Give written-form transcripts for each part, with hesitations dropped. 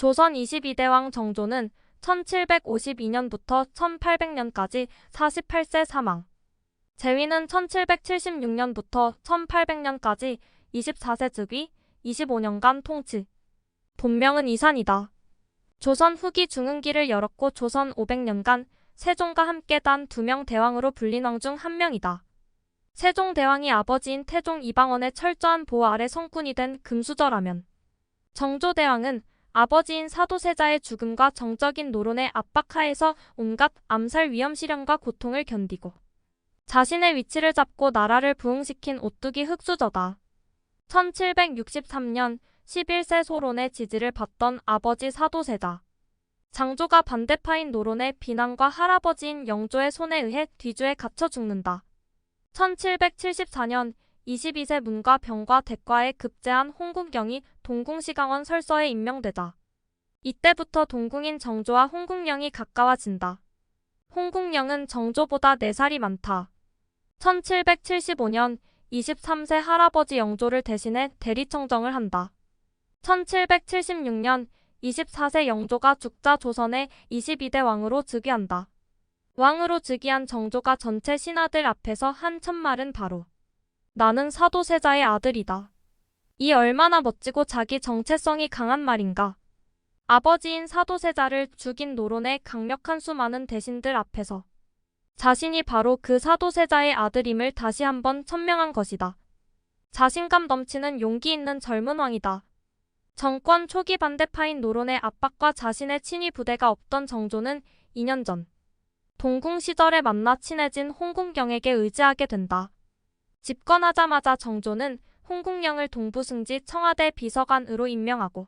조선 22대 왕 정조는 1752년부터 1800년까지 48세 사망. 재위는 1776년부터 1800년까지 24세 즉위, 25년간 통치. 본명은 이산이다. 조선 후기 중흥기를 열었고 조선 500년간 세종과 함께 단 2명 대왕으로 불린 왕 중 한 명이다. 세종대왕이 아버지인 태종 이방원의 철저한 보호 아래 성군이 된 금수저라면 정조대왕은 아버지인 사도세자의 죽음과 정적인 노론의 압박하에서 온갖 암살 위험 시련과 고통을 견디고 자신의 위치를 잡고 나라를 부흥시킨 오뚜기 흙수저다. 1763년 11세 소론의 지지를 받던 아버지 사도세자. 장조가 반대파인 노론의 비난과 할아버지인 영조의 손에 의해 뒤주에 갇혀 죽는다. 1774년 22세 문과 병과 대과에 급제한 홍국영이 동궁시강원 설서에 임명되자 이때부터 동궁인 정조와 홍국영이 가까워진다. 홍국영은 정조보다 4살이 많다. 1775년 23세 할아버지 영조를 대신해 대리청정을 한다. 1776년 24세 영조가 죽자 조선의 22대 왕으로 즉위한다. 왕으로 즉위한 정조가 전체 신하들 앞에서 한 첫말은 바로 나는 사도세자의 아들이다. 이 얼마나 멋지고 자기 정체성이 강한 말인가. 아버지인 사도세자를 죽인 노론의 강력한 수많은 대신들 앞에서 자신이 바로 그 사도세자의 아들임을 다시 한번 천명한 것이다. 자신감 넘치는 용기 있는 젊은 왕이다. 정권 초기 반대파인 노론의 압박과 자신의 친위 부대가 없던 정조는 2년 전 동궁 시절에 만나 친해진 홍국영에게 의지하게 된다. 집권하자마자 정조는 홍국영을 동부승지 청와대 비서관으로 임명하고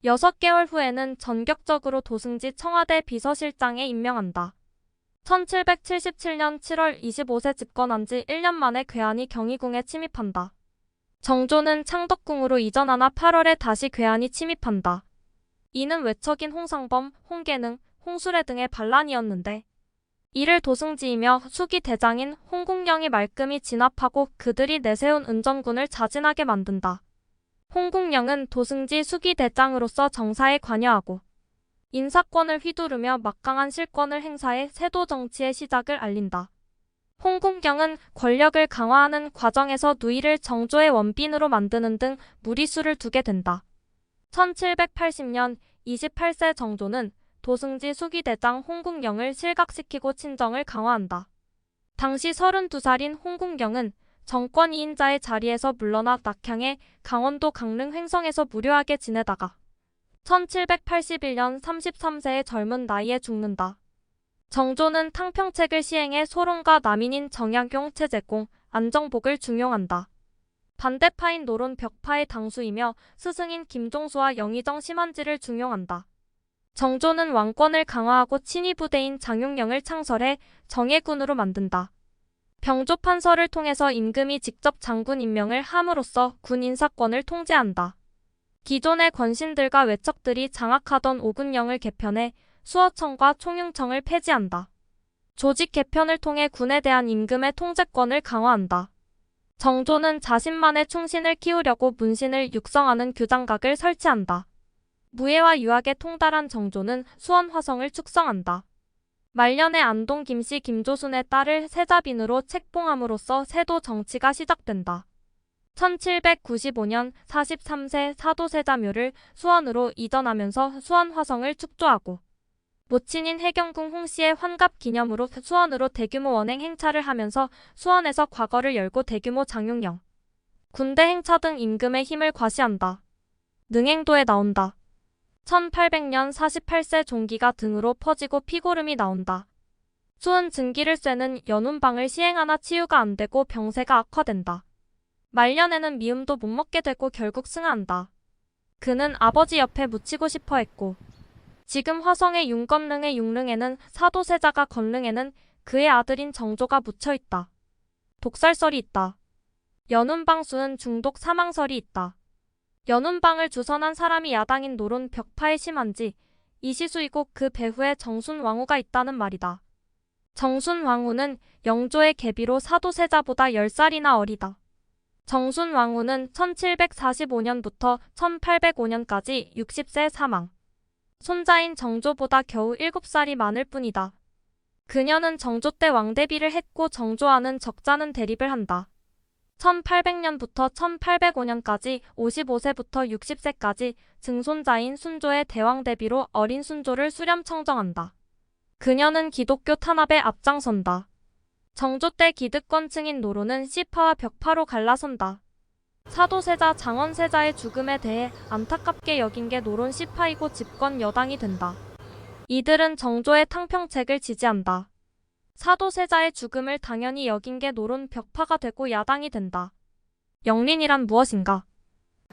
6개월 후에는 전격적으로 도승지 청와대 비서실장에 임명한다. 1777년 7월 25세 집권한 지 1년 만에 괴한이 경희궁에 침입한다. 정조는 창덕궁으로 이전하나 8월에 다시 괴한이 침입한다. 이는 외척인 홍상범, 홍계능, 홍수례 등의 반란이었는데 이를 도승지이며 수기 대장인 홍국영이 말끔히 진압하고 그들이 내세운 은전군을 자진하게 만든다. 홍국영은 도승지 수기 대장으로서 정사에 관여하고 인사권을 휘두르며 막강한 실권을 행사해 세도 정치의 시작을 알린다. 홍국영은 권력을 강화하는 과정에서 누이를 정조의 원빈으로 만드는 등 무리수를 두게 된다. 1780년 28세 정조는 도승지 수기대장 홍국영을 실각시키고 친정을 강화한다. 당시 32살인 홍국영은 정권 2인자의 자리에서 물러나 낙향해 강원도 강릉 횡성에서 무료하게 지내다가 1781년 33세의 젊은 나이에 죽는다. 정조는 탕평책을 시행해 소론과 남인인 정약용, 최재공, 안정복을 중용한다. 반대파인 노론 벽파의 당수이며 스승인 김종수와 영의정 심한지를 중용한다. 정조는 왕권을 강화하고 친위 부대인 장용령을 창설해 정예군으로 만든다. 병조 판서를 통해서 임금이 직접 장군 임명을 함으로써 군 인사권을 통제한다. 기존의 권신들과 외척들이 장악하던 오군령을 개편해 수어청과 총융청을 폐지한다. 조직 개편을 통해 군에 대한 임금의 통제권을 강화한다. 정조는 자신만의 충신을 키우려고 문신을 육성하는 규장각을 설치한다. 무예와 유학에 통달한 정조는 수원화성을 축성한다. 말년에 안동 김씨 김조순의 딸을 세자빈으로 책봉함으로써 세도 정치가 시작된다. 1795년 43세 사도세자묘를 수원으로 이전하면서 수원화성을 축조하고 모친인 해경궁 홍씨의 환갑 기념으로 수원으로 대규모 원행 행차를 하면서 수원에서 과거를 열고 대규모 장용령, 군대 행차 등 임금의 힘을 과시한다. 능행도에 나온다. 1800년 48세 종기가 등으로 퍼지고 피고름이 나온다. 수은 증기를 쐬는 연운방을 시행하나 치유가 안 되고 병세가 악화된다. 말년에는 미음도 못 먹게 되고 결국 승하한다. 그는 아버지 옆에 묻히고 싶어 했고 지금 화성의 윤건릉의 융릉에는 사도세자가 건릉에는 그의 아들인 정조가 묻혀있다. 독살설이 있다. 연운방수은 중독 사망설이 있다. 연운방을 주선한 사람이 야당인 노론 벽파의 심한지 이시수이고 그 배후에 정순왕후가 있다는 말이다. 정순왕후는 영조의 계비로 사도세자보다 10살이나 어리다. 정순왕후는 1745년부터 1805년까지 60세 사망. 손자인 정조보다 겨우 7살이 많을 뿐이다. 그녀는 정조 때 왕대비를 했고 정조와는 적잖은 대립을 한다. 1800년부터 1805년까지 55세부터 60세까지 증손자인 순조의 대왕대비로 어린 순조를 수렴 청정한다. 그녀는 기독교 탄압에 앞장선다. 정조 때 기득권층인 노론은 시파와 벽파로 갈라선다. 사도세자 장원세자의 죽음에 대해 안타깝게 여긴 게 노론 시파이고 집권 여당이 된다. 이들은 정조의 탕평책을 지지한다. 사도세자의 죽음을 당연히 여긴 게 노론 벽파가 되고 야당이 된다. 영린이란 무엇인가?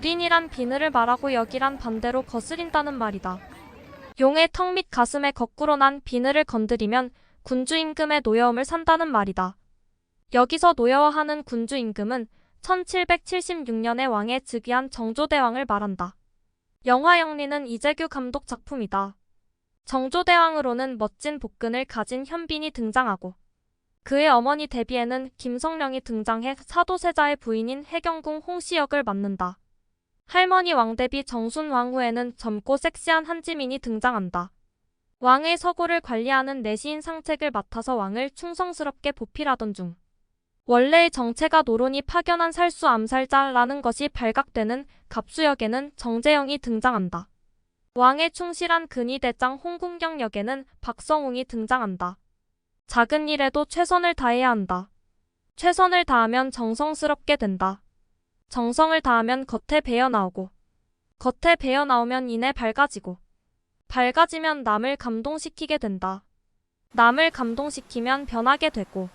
린이란 비늘을 말하고 역이란 반대로 거스린다는 말이다. 용의 턱 및 가슴에 거꾸로 난 비늘을 건드리면 군주임금의 노여움을 산다는 말이다. 여기서 노여워하는 군주임금은 1776년에 왕에 즉위한 정조대왕을 말한다. 영화 영린은 이재규 감독 작품이다. 정조대왕으로는 멋진 복근을 가진 현빈이 등장하고 그의 어머니 대비에는 김성령이 등장해 사도세자의 부인인 해경궁 홍씨 역을 맡는다. 할머니 왕대비 정순왕후에는 젊고 섹시한 한지민이 등장한다. 왕의 서고를 관리하는 내시인 상책을 맡아서 왕을 충성스럽게 보필하던 중 원래의 정체가 노론이 파견한 살수 암살자라는 것이 발각되는 갑수 역에는 정재영이 등장한다. 왕의 충실한 근위대장 홍군경 역에는 박성웅이 등장한다. 작은 일에도 최선을 다해야 한다. 최선을 다하면 정성스럽게 된다. 정성을 다하면 겉에 배어 나오고 겉에 배어 나오면 이내 밝아지고 밝아지면 남을 감동시키게 된다. 남을 감동시키면 변하게 되고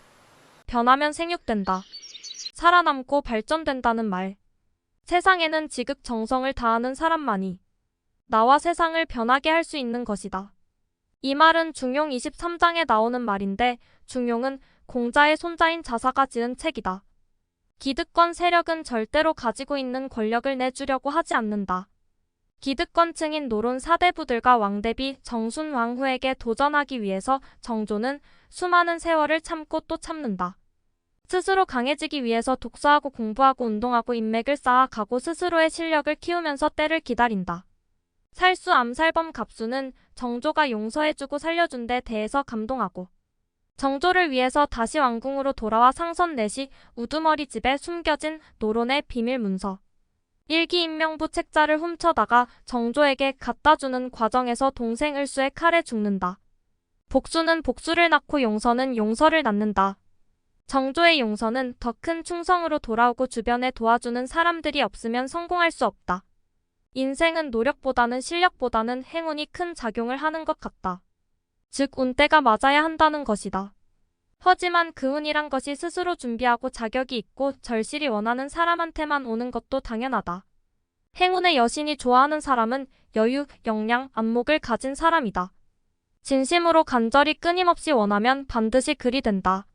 변하면 생육된다. 살아남고 발전된다는 말. 세상에는 지극 정성을 다하는 사람만이 나와 세상을 변하게 할 수 있는 것이다. 이 말은 중용 23장에 나오는 말인데 중용은 공자의 손자인 자사가 지은 책이다. 기득권 세력은 절대로 가지고 있는 권력을 내주려고 하지 않는다. 기득권층인 노론 사대부들과 왕대비 정순왕후에게 도전하기 위해서 정조는 수많은 세월을 참고 또 참는다. 스스로 강해지기 위해서 독서하고 공부하고 운동하고 인맥을 쌓아가고 스스로의 실력을 키우면서 때를 기다린다. 살수 암살범 갑수는 정조가 용서해주고 살려준 데 대해서 감동하고 정조를 위해서 다시 왕궁으로 돌아와 상선 내시 우두머리 집에 숨겨진 노론의 비밀 문서 일기인명부 책자를 훔쳐다가 정조에게 갖다주는 과정에서 동생 을수의 칼에 죽는다. 복수는 복수를 낳고 용서는 용서를 낳는다. 정조의 용서는 더 큰 충성으로 돌아오고 주변에 도와주는 사람들이 없으면 성공할 수 없다. 인생은 노력보다는 실력보다는 행운이 큰 작용을 하는 것 같다. 즉 운때가 맞아야 한다는 것이다. 하지만 그 운이란 것이 스스로 준비하고 자격이 있고 절실히 원하는 사람한테만 오는 것도 당연하다. 행운의 여신이 좋아하는 사람은 여유, 역량, 안목을 가진 사람이다. 진심으로 간절히 끊임없이 원하면 반드시 그리 된다.